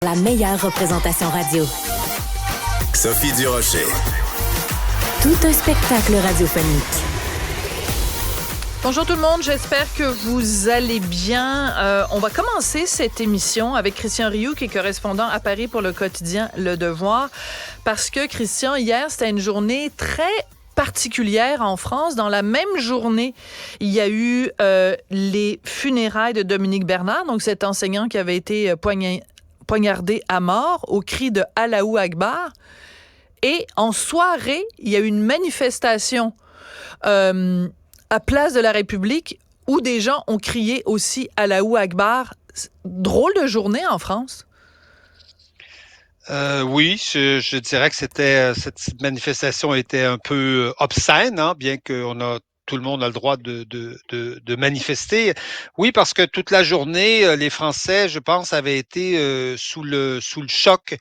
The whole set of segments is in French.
La meilleure représentation radio. Sophie Durocher. Tout un spectacle radiophonique. Bonjour tout le monde, j'espère que vous allez bien. On va commencer cette émission avec Christian Rioux, qui est correspondant à Paris pour le quotidien Le Devoir. Parce que, Christian, hier, c'était une journée très particulière en France. Dans la même journée, il y a eu les funérailles de Dominique Bernard, donc cet enseignant qui avait été poignardé à mort au cri de Allahu Akbar. Et en soirée, il y a eu une manifestation à Place de la République où des gens ont crié aussi Allahu Akbar. Drôle de journée en France. Oui, je dirais que cette manifestation était un peu obscène, hein, bien que tout le monde a le droit de manifester. Oui, parce que toute la journée, les Français, je pense, avaient été sous le choc.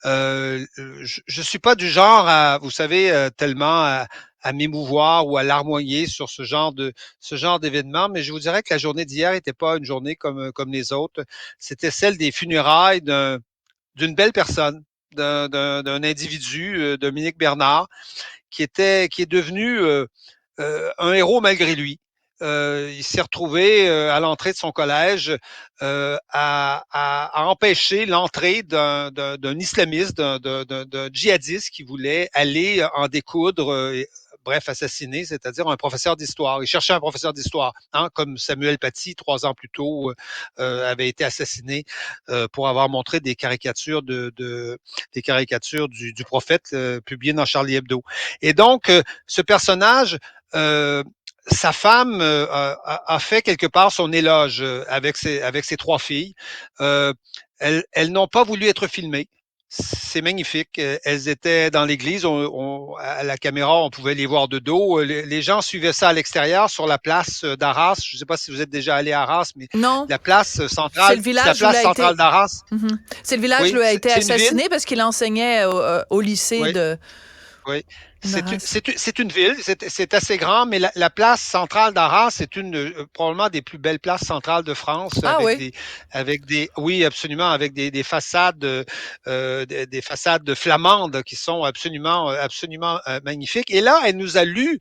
Je suis pas du genre à, vous savez, tellement à m'émouvoir ou à larmoyer sur ce genre d'événement, mais je vous dirais que la journée d'hier n'était pas une journée comme les autres. C'était celle des funérailles d'une belle personne, d'un individu, Dominique Bernard, qui est devenu un héros malgré lui. Il s'est retrouvé à l'entrée de son collège à empêcher l'entrée d'un islamiste, d'un djihadiste qui voulait aller en découdre. Bref, assassiné, c'est-à-dire un professeur d'histoire. Il cherchait un professeur d'histoire, hein, comme Samuel Paty, 3 ans plus tôt, avait été assassiné pour avoir montré des caricatures des caricatures du prophète publiées dans Charlie Hebdo. Et donc, ce personnage, sa femme a fait quelque part son éloge avec ses 3 filles. Elles n'ont pas voulu être filmées. C'est magnifique. Elles étaient dans l'église. À la caméra, on pouvait les voir de dos. Les gens suivaient ça à l'extérieur, sur la place d'Arras. Je ne sais pas si vous êtes déjà allé à Arras, mais non. La place centrale, c'est le village d'Arras. Mm-hmm. C'est le village où il a été assassiné parce qu'il enseignait au lycée de... Oui, c'est une ville, c'est assez grand, mais la place centrale d'Arras, c'est probablement des plus belles places centrales de France, oui, absolument, avec des façades, des façades flamandes qui sont absolument magnifiques. Et là, elle nous a lu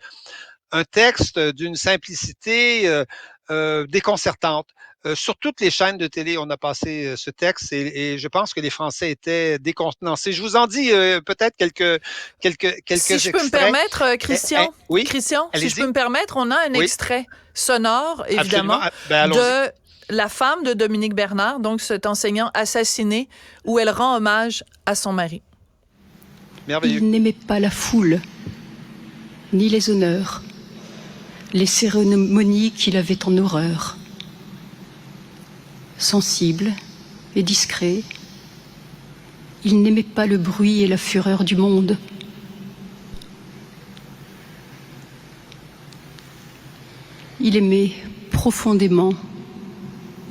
un texte d'une simplicité déconcertante. Sur toutes les chaînes de télé, on a passé ce texte et je pense que les Français étaient décontenancés. Je vous en dis peut-être quelques Si je extraits. peux me permettre, Christian, oui, Christian, si je allez-y. peux me permettre, on a un extrait sonore, évidemment, de la femme de Dominique Bernard, donc cet enseignant assassiné, où elle rend hommage à son mari. Merveilleux. Il n'aimait pas la foule, ni les honneurs, les cérémonies qu'il avait en horreur. Sensible et discret, il n'aimait pas le bruit et la fureur du monde. Il aimait profondément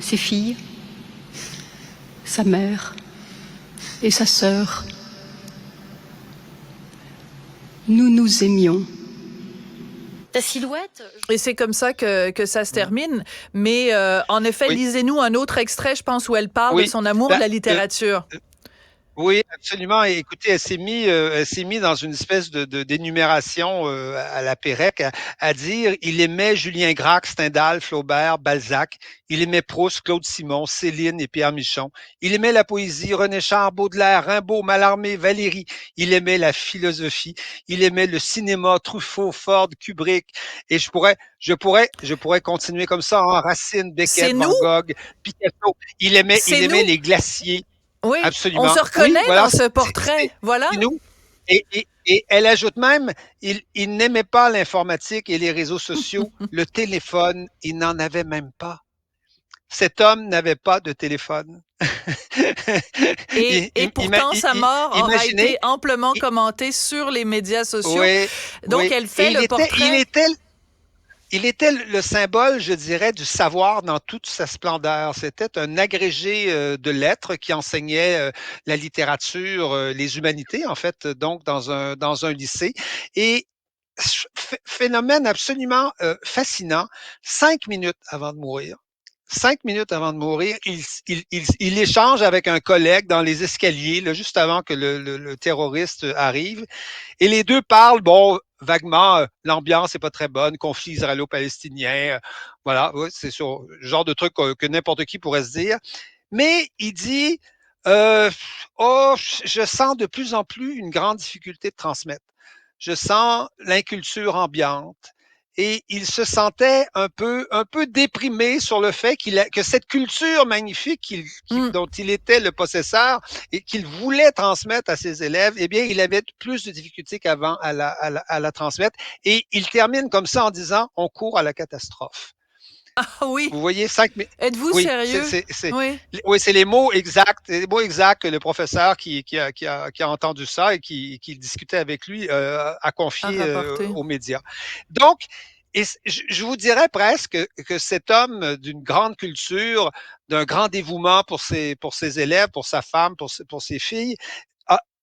ses filles, sa mère et sa sœur. Nous nous aimions. Ta silhouette. Et c'est comme ça que ça se termine. Mais en effet, lisez-nous un autre extrait, je pense, où elle parle de son amour de la littérature. Oui, absolument. Et écoutez, elle s'est mis dans une espèce d'énumération à la Pérec à dire il aimait Julien Gracq, Stendhal, Flaubert, Balzac. Il aimait Proust, Claude Simon, Céline et Pierre Michon. Il aimait la poésie, René Char, Baudelaire, Rimbaud, Mallarmé, Valéry. Il aimait la philosophie. Il aimait le cinéma, Truffaut, Ford, Kubrick. Et je pourrais continuer comme ça, hein. Racine, Beckett, Van Gogh, Picasso. Il aimait les glaciers. Oui, absolument. On se reconnaît dans ce portrait. Voilà. C'est nous. Et elle ajoute même, il n'aimait pas l'informatique et les réseaux sociaux, le téléphone, il n'en avait même pas. Cet homme n'avait pas de téléphone. Et pourtant, sa mort aura été amplement commentée sur les médias sociaux. Oui, donc, elle fait le portrait. Il était le symbole, je dirais, du savoir dans toute sa splendeur. C'était un agrégé de lettres qui enseignait la littérature, les humanités, en fait, donc dans un lycée. Et phénomène absolument fascinant, 5 minutes avant de mourir, 5 minutes avant de mourir, il échange avec un collègue dans les escaliers, là, juste avant que le terroriste arrive. Et les deux parlent, bon, vaguement, l'ambiance n'est pas très bonne, conflit israélo-palestinien, voilà, ouais, c'est sur le genre de truc que n'importe qui pourrait se dire. Mais il dit, oh, je sens de plus en plus une grande difficulté de transmettre. Je sens l'inculture ambiante. Et il se sentait un peu déprimé sur le fait que cette culture magnifique dont il était le possesseur et qu'il voulait transmettre à ses élèves, eh bien, il avait plus de difficultés qu'avant à la transmettre. Et il termine comme ça en disant, on court à la catastrophe. Ah oui. Vous voyez, Êtes-vous oui, sérieux? Oui. Oui, c'est les mots exacts que le professeur qui a entendu ça et qui discutait avec lui a confié aux médias. Donc, je vous dirais presque que cet homme d'une grande culture, d'un grand dévouement pour ses élèves, pour sa femme, pour ses filles,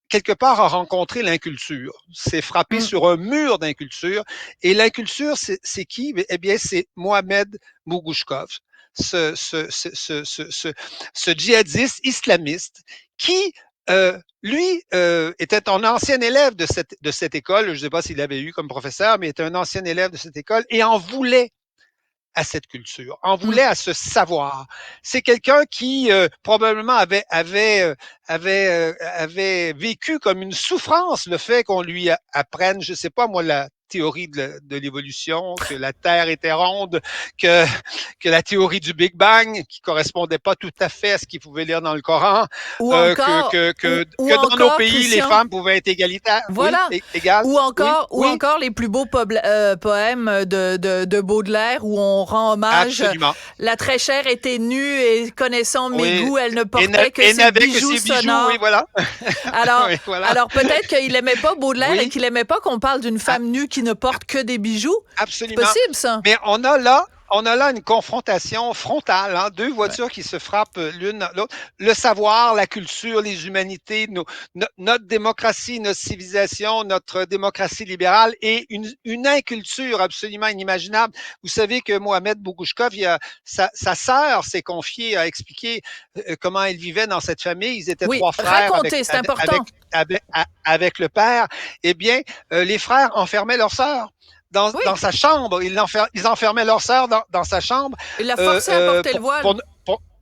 quelque part a rencontré l'inculture, s'est frappé sur un mur d'inculture. Et l'inculture, c'est qui? Eh bien, c'est Mohamed Mougouchkov, ce djihadiste islamiste qui, lui, était un ancien élève de cette école. Je ne sais pas s'il l'avait eu comme professeur, mais était un ancien élève de cette école et en voulait à cette culture, en voulait à ce savoir. C'est quelqu'un qui probablement avait vécu comme une souffrance le fait qu'on lui apprenne, je sais pas moi, la théorie de l'évolution, que la Terre était ronde, que la théorie du Big Bang qui correspondait pas tout à fait à ce qu'il pouvait lire dans le Coran, ou encore, que dans nos pays, Christian, les femmes pouvaient être égalitaires. Voilà. Oui, égales. Ou encore les plus beaux poèmes de Baudelaire où on rend hommage. Absolument. La très chère était nue et connaissant mes goûts, elle ne portait que ses bijoux sonores. Oui, voilà. Alors, oui, voilà. alors peut-être qu'il aimait pas Baudelaire et qu'il aimait pas qu'on parle d'une femme nue qui ne porte que des bijoux. Absolument. C'est possible, ça. Mais on a là une confrontation frontale, hein, deux voitures qui se frappent l'une l'autre. Le savoir, la culture, les humanités, notre démocratie, notre civilisation, notre démocratie libérale et une inculture absolument inimaginable. Vous savez que Mohamed Bougouchkov, sa sœur s'est confiée à expliquer comment elle vivait dans cette famille. Ils étaient trois frères. Racontez, c'est important. Avec le père. Eh bien, les frères enfermaient leur sœur. Dans sa chambre. Ils enfermaient leur sœur dans sa chambre. Ils la forçaient à porter le voile.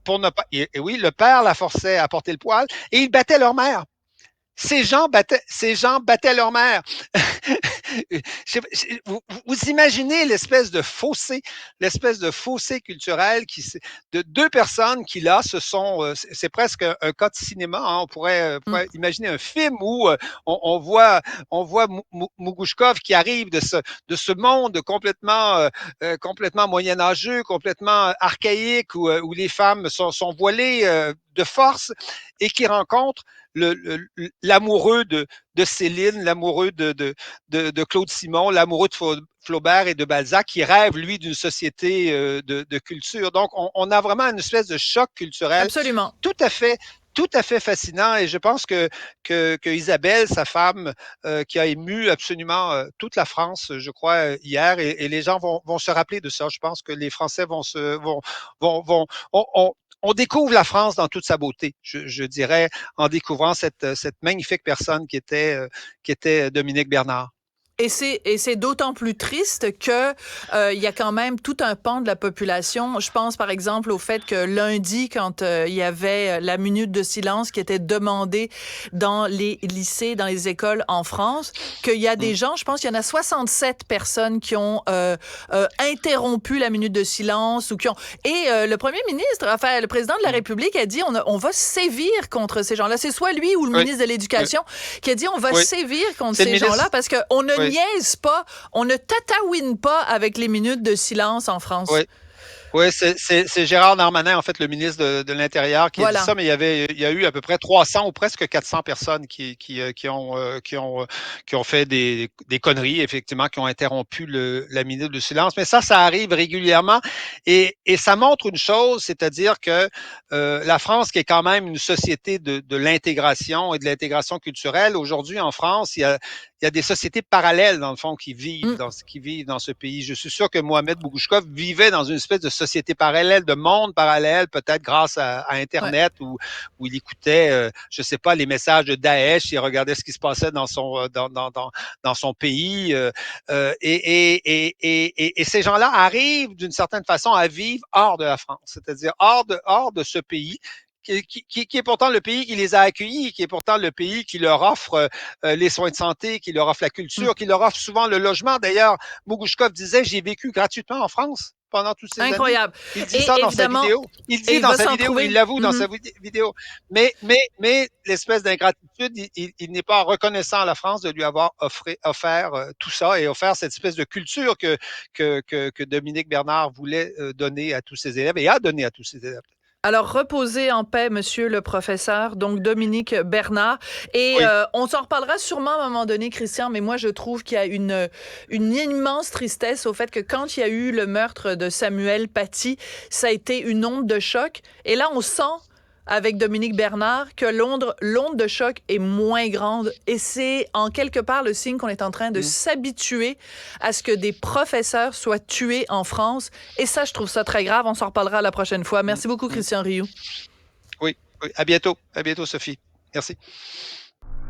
Pour ne pas. Et oui, le père la forçait à porter le poil et ils battaient leur mère. Ces gens battaient leur mère. Vous imaginez l'espèce de fossé culturel de deux personnes qui là, c'est presque un cas de cinéma. Hein, on pourrait imaginer un film où on voit Mougouchkov qui arrive de ce monde complètement moyenâgeux, complètement archaïque où les femmes sont voilées de force et qui rencontre l'amoureux de Céline, l'amoureux de Claude Simon, l'amoureux de Flaubert et de Balzac, qui rêve, lui, d'une société de culture. Donc, on a vraiment une espèce de choc culturel. Absolument. Tout à fait fascinant. Et je pense que Isabelle, sa femme, qui a ému absolument toute la France, je crois, hier, et les gens vont se rappeler de ça. Je pense que les Français on découvre la France dans toute sa beauté, je dirais, en découvrant cette magnifique personne qui était Dominique Bernard. Et c'est d'autant plus triste que il y a quand même tout un pan de la population. Je pense par exemple au fait que lundi, quand il y avait la minute de silence qui était demandée dans les lycées, dans les écoles en France, qu'il y a des gens, je pense qu'il y en a 67 personnes qui ont interrompu la minute de silence ou qui ont. Et le premier ministre, enfin le président de la République a dit on va sévir contre ces gens-là. C'est soit lui ou le ministre de l'Éducation qui a dit on va sévir contre ces gens-là parce qu'on ne niaise pas, on ne tataouine pas avec les minutes de silence en France. Oui, c'est Gérard Darmanin, en fait, le ministre de l'Intérieur, qui a dit ça, mais il y a eu à peu près 300 ou presque 400 personnes qui ont fait des conneries, effectivement, qui ont interrompu la minute de silence. Mais ça arrive régulièrement. Et ça montre une chose, c'est-à-dire que la France, qui est quand même une société de l'intégration et de l'intégration culturelle, aujourd'hui, en France, il il y a des sociétés parallèles, dans le fond, qui vivent dans ce pays. Je suis sûr que Mohamed Bougouchkov vivait dans une espèce de société parallèle, de monde parallèle, peut-être grâce à Internet, où il écoutait, je sais pas, les messages de Daesh, il regardait ce qui se passait dans son pays. Et ces gens-là arrivent, d'une certaine façon, à vivre hors de la France, c'est-à-dire hors de ce pays, qui est pourtant le pays qui les a accueillis, qui est pourtant le pays qui leur offre les soins de santé, qui leur offre la culture, qui leur offre souvent le logement. D'ailleurs, Bougouchkov disait, j'ai vécu gratuitement en France pendant toutes ces Incroyable. années. Il dit ça dans sa vidéo. Il dit dans sa vidéo, il l'avoue dans sa vidéo. Mais l'espèce d'ingratitude, il n'est pas reconnaissant à la France de lui avoir offert tout ça et offert cette espèce de culture que Dominique Bernard voulait donner à tous ses élèves et a donné à tous ses élèves. Alors, reposez en paix, monsieur le professeur, donc Dominique Bernard. Et on s'en reparlera sûrement à un moment donné, Christian, mais moi, je trouve qu'il y a une immense tristesse au fait que quand il y a eu le meurtre de Samuel Paty, ça a été une onde de choc. Et là, on sent, avec Dominique Bernard, que l'onde de choc est moins grande. Et c'est, en quelque part, le signe qu'on est en train de s'habituer à ce que des professeurs soient tués en France. Et ça, je trouve ça très grave. On s'en reparlera la prochaine fois. Merci beaucoup, Christian Rioux. Oui. À bientôt. À bientôt, Sophie. Merci.